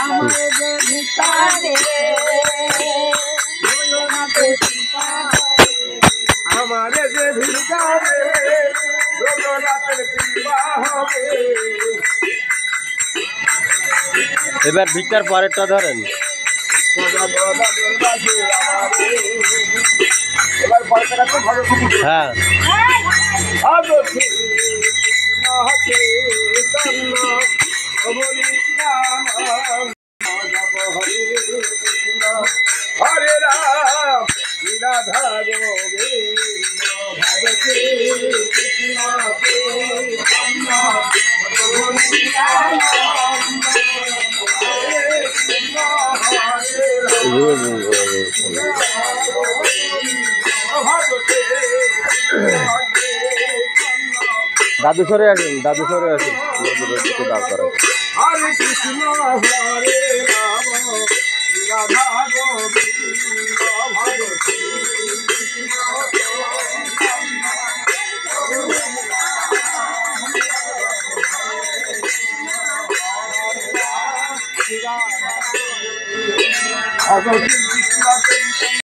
আমারে যে ভিকারে আমারে যে ভিকারে রঘুনাথের কৃপা হবে। এবার ভিক্ষার পরেরটা ধরেন। এবার পরেরটা তো ভালো খুব হ্যাঁ হরে রাম রাধা গোবিন্দ ভজতে কৃষ্ণ কৃষ্ণ দাদু সরে আসেন, দাদু সরে আসেন, দিকে দাঁড় করেন। হরে কৃষ্ণ হরে রাম রাধা গোবিন্দ ভজতে কৃষ্ণ